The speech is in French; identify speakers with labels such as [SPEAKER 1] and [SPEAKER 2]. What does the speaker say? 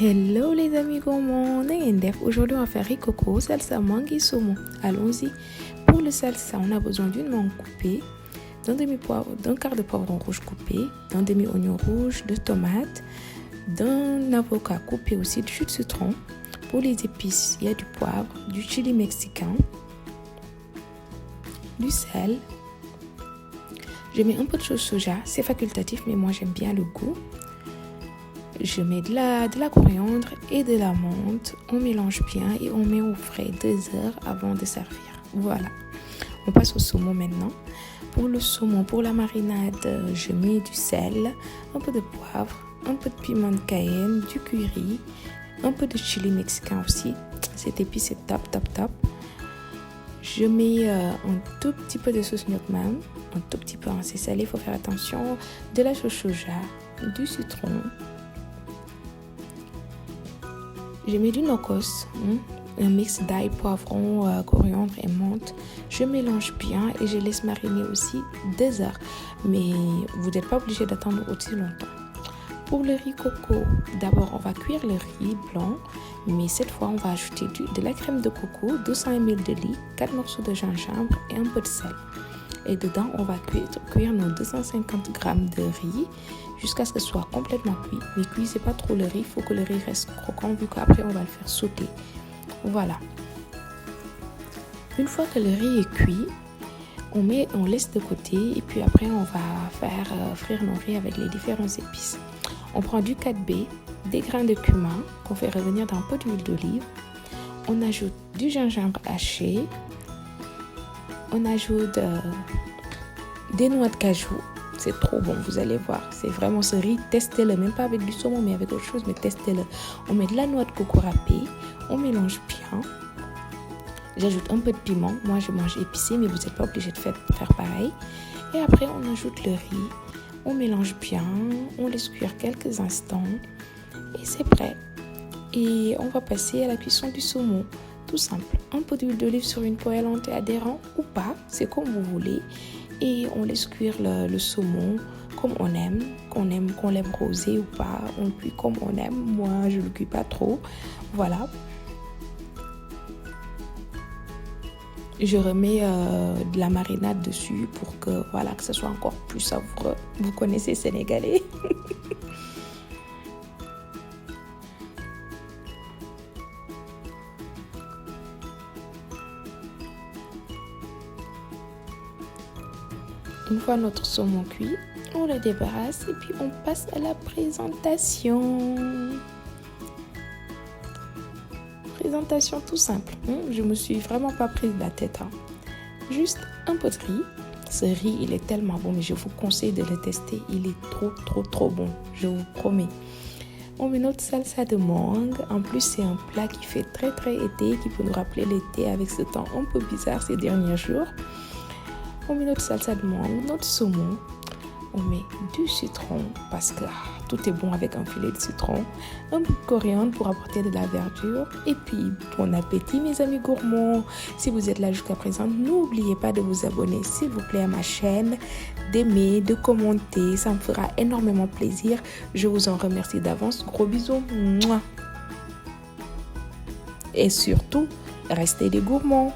[SPEAKER 1] Hello les amis gourmands, aujourd'hui on va faire riz coco, salsa mangue et saumon. Allons-y. Pour le salsa, on a besoin d'une mangue coupée, d'un quart de poivron rouge coupé, d'un demi-oignon rouge, de tomates, d'un avocat coupé aussi, de jus de citron. Pour les épices, il y a du poivre, du chili mexicain, du sel. Je mets un peu de sauce soja, c'est facultatif mais moi j'aime bien le goût. Je mets de la coriandre et de la menthe. On mélange bien et on met au frais 2 heures avant de servir. Voilà. On passe au saumon maintenant. Pour le saumon, pour la marinade, je mets du sel, un peu de poivre, un peu de piment de Cayenne, du curry, un peu de chili mexicain aussi. Cette épice est top, top, top. Je mets un tout petit peu de sauce Nyokmam, un tout petit peu, c'est salé, il faut faire attention. De la sauce soja, du citron. Je mets du nokos, un mix d'ail, poivron, coriandre et menthe. Je mélange bien et je laisse mariner aussi 2 heures. Mais vous n'êtes pas obligé d'attendre aussi longtemps. Pour le riz coco, d'abord on va cuire le riz blanc. Mais cette fois on va ajouter de la crème de coco, 200 ml de lait, 4 morceaux de gingembre et un peu de sel. Et dedans, on va cuire nos 250 g de riz jusqu'à ce que ce soit complètement cuit. Mais cuisez pas trop le riz, il faut que le riz reste croquant vu qu'après on va le faire sauter. Voilà. Une fois que le riz est cuit, on laisse de côté et puis après on va faire frire nos riz avec les différentes épices. On prend du 4B, des grains de cumin qu'on fait revenir dans un peu d'huile d'olive. On ajoute du gingembre haché. On ajoute des noix de cajou. C'est trop bon, vous allez voir. C'est vraiment ce riz, testez-le. Même pas avec du saumon, mais avec autre chose, mais testez-le. On met de la noix de coco râpée. On mélange bien. J'ajoute un peu de piment. Moi, je mange épicé, mais vous n'êtes pas obligé de faire pareil. Et après, on ajoute le riz. On mélange bien. On laisse cuire quelques instants. Et c'est prêt. Et on va passer à la cuisson du saumon. Tout simple, un peu d'huile d'olive sur une poêle anti-adhérent ou pas, c'est comme vous voulez. Et on laisse cuire le saumon comme on aime, qu'on l'aime rosé ou pas. On le cuit comme on aime. Moi, je ne le cuis pas trop. Voilà. Je remets de la marinade dessus pour que ce soit encore plus savoureux. Vous connaissez sénégalais. Une fois notre saumon cuit, on le débarrasse et puis on passe à la présentation. Présentation tout simple. Je me suis vraiment pas prise la tête. Juste un peu de riz. Ce riz, il est tellement bon, mais je vous conseille de le tester. Il est trop, trop, trop bon. Je vous promets. On met notre salsa de mangue. En plus, c'est un plat qui fait très, très été, qui peut nous rappeler l'été avec ce temps un peu bizarre ces derniers jours. On met notre salsa de mangue, notre saumon. On met du citron parce que tout est bon avec un filet de citron. Un peu de coriandre pour apporter de la verdure. Et puis, bon appétit mes amis gourmands. Si vous êtes là jusqu'à présent, n'oubliez pas de vous abonner s'il vous plaît à ma chaîne, d'aimer, de commenter. Ça me fera énormément plaisir. Je vous en remercie d'avance. Gros bisous. Mouah. Et surtout, restez des gourmands.